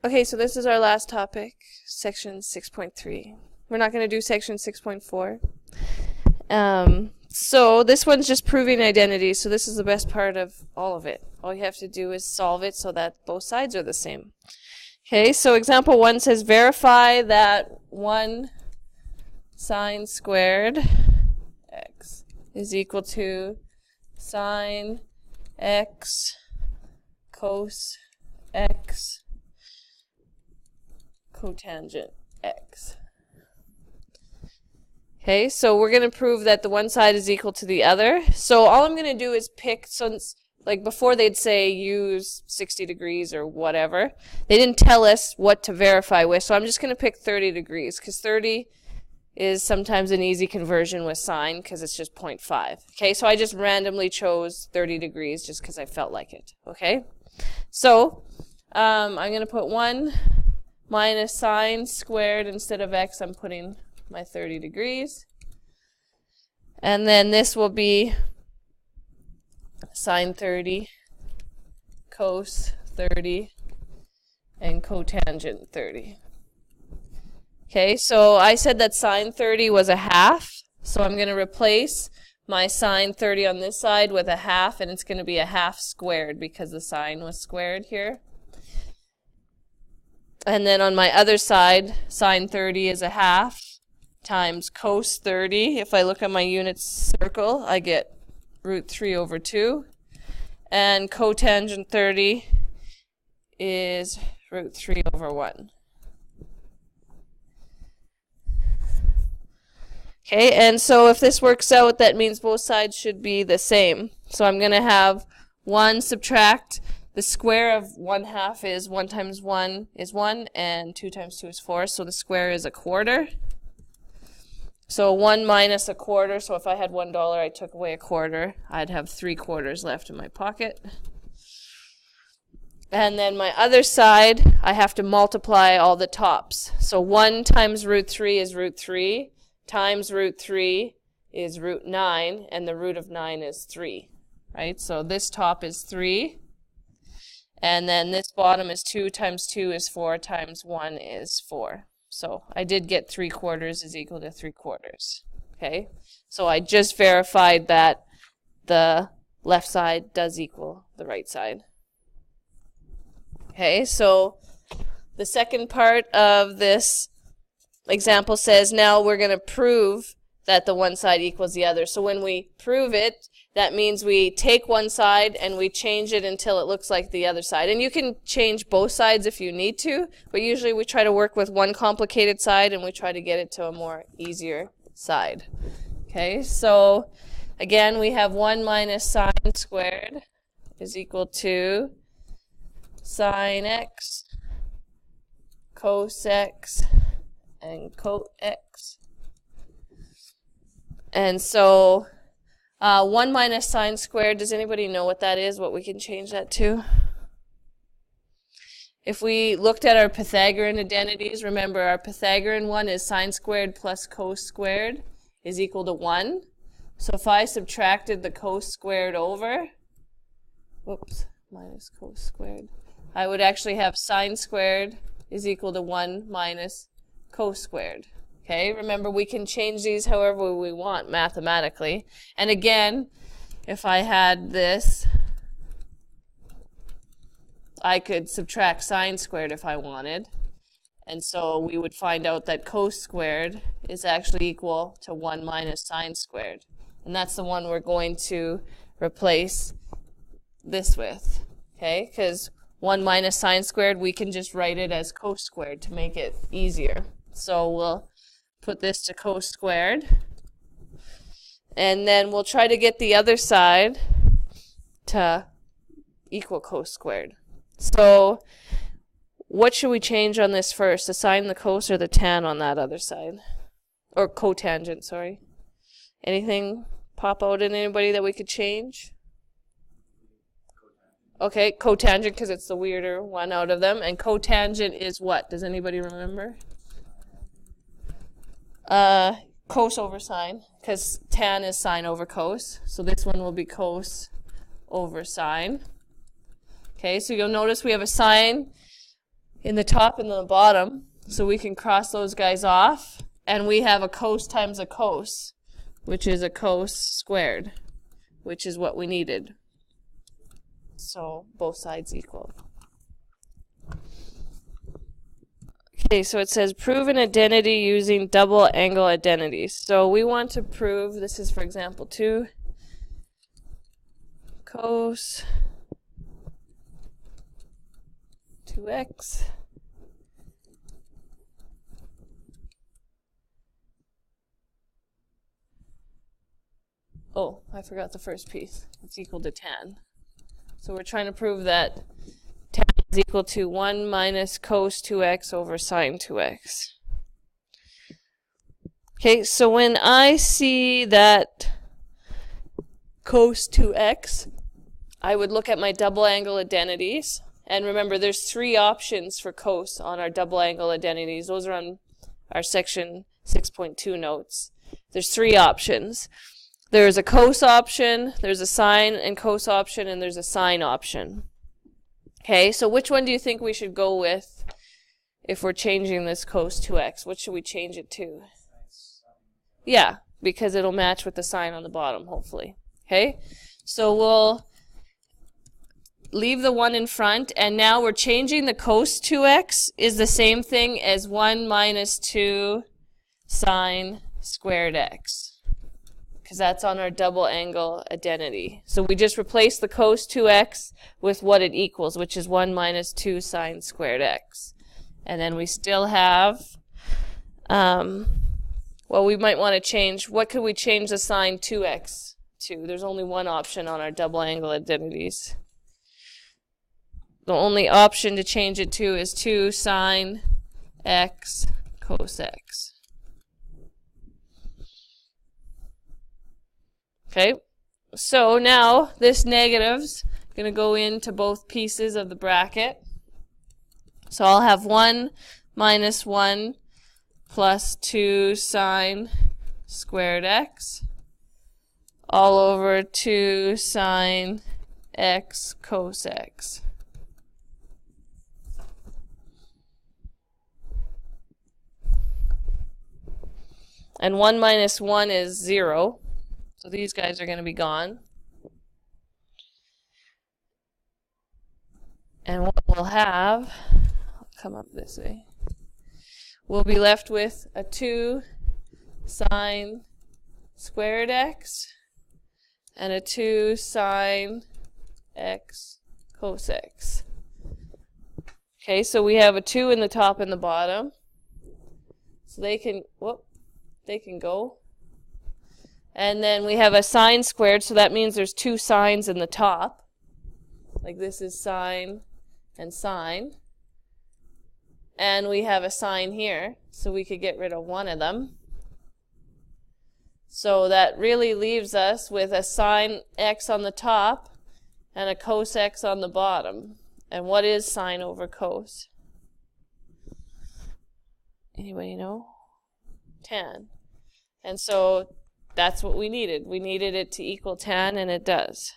Okay, so this is our last topic, section 6.3. We're not going to do section 6.4. So this one's just proving identity, so this is the best part of all of it. All you have to do is solve it so that both sides are the same. Okay, so example 1 says verify that 1 sine squared x is equal to sine x cos x cotangent x. Okay, so we're going to prove that the one side is equal to the other. So all I'm going to do is pick, since like before they'd say use 60 degrees or whatever. They didn't tell us what to verify with, so I'm just going to pick 30 degrees because 30 is sometimes an easy conversion with sine because it's just 0.5. Okay, so I just randomly chose 30 degrees just because I felt like it. Okay, so I'm going to put 1 minus sine squared instead of x. I'm putting my 30 degrees. And then this will be sine 30, cos 30, and cotangent 30. Okay, so I said that sine 30 was a half, so I'm going to replace my sine 30 on this side with a half, and it's going to be a half squared because the sine was squared here. And then on my other side, sine 30 is a half times cos 30. If I look at my unit circle, I get root 3 over 2. And cotangent 30 is root 3 over 1. Okay, and so if this works out, that means both sides should be the same. So I'm going to have 1 subtract the square of 1/2 is 1 times 1 is 1, and 2 times 2 is 4, so the square is a quarter. So 1 minus a quarter, so if I had $1, I took away a quarter, I'd have 3/4 left in my pocket. And then my other side, I have to multiply all the tops. So 1 times root 3 is root 3, times root 3 is root 9, and the root of 9 is 3, right? So this top is 3, and then this bottom is 2 times 2 is 4 times 1 is 4. So I did get 3/4 is equal to 3/4. Okay, so I just verified that the left side does equal the right side. Okay, so the second part of this example says now we're going to prove that the one side equals the other. So when we prove it, that means we take one side and we change it until it looks like the other side. And you can change both sides if you need to, but usually we try to work with one complicated side and we try to get it to a more easier side. Okay, so again we have 1 minus sine squared is equal to sine x, cos x, and cot x. And so 1 minus sine squared, does anybody know what that is, what we can change that to? If we looked at our Pythagorean identities, remember our Pythagorean one is sine squared plus cos squared is equal to 1. So if I subtracted the cos squared over, minus cos squared, I would actually have sine squared is equal to 1 minus cos squared. Okay, remember we can change these however we want mathematically. And again, if I had this, I could subtract sine squared if I wanted. And so we would find out that cos squared is actually equal to 1 minus sine squared. And that's the one we're going to replace this with. Okay, because 1 minus sine squared, we can just write it as cos squared to make it easier. So we'll put this to cos squared, and then we'll try to get the other side to equal cos squared. So what should we change on this first, the sine, the cos, or the tan on that other side? Or cotangent, sorry. Anything pop out in anybody that we could change? Okay, cotangent because it's the weirder one out of them. And cotangent is what? Does anybody remember? Cos over sine, because tan is sine over cos. So this one will be cos over sine. Okay, so you'll notice we have a sine in the top and the bottom, so we can cross those guys off, and we have a cos times a cos, which is a cos squared, which is what we needed. So both sides equal. Okay, so it says prove an identity using double angle identities. So we want to prove, this is for example 2 cos 2x oh, I forgot the first piece. It's equal to tan. So we're trying to prove that tan is equal to 1 minus cos 2x over sine 2x. Okay, so when I see that cos 2x, I would look at my double angle identities. And remember, there's 3 options for cos on our double angle identities. Those are on our section 6.2 notes. There's 3 options. There's a cos option, there's a sine and cos option, and there's a sine option. Okay, so which one do you think we should go with if we're changing this cos 2x? What should we change it to? Yeah, because it'll match with the sine on the bottom, hopefully. Okay, so we'll leave the 1 in front, and now we're changing the cos 2x is the same thing as 1 minus 2 sine squared x, because that's on our double angle identity. So we just replace the cos 2x with what it equals, which is 1 minus 2 sine squared x. And then we still have, well, we might want to change, what could we change the sine 2x to? There's only one option on our double angle identities. The only option to change it to is 2 sine x cos x. Okay, so now this negative's going to go into both pieces of the bracket. So I'll have 1 minus 1 plus 2 sine squared x all over 2 sine x cos x. And 1 minus 1 is 0. So these guys are going to be gone. And what we'll have, I'll come up this way, we'll be left with a 2 sine squared x and a 2 sine x cos x. Okay, so we have a 2 in the top and the bottom. So they can, they can go. And then we have a sine squared, so that means there's 2 sines in the top. Like this is sine and sine. And we have a sine here, so we could get rid of one of them. So that really leaves us with a sine x on the top and a cos x on the bottom. And what is sine over cos? Anybody know? Tan. And so that's what we needed. We needed it to equal tan, and it does.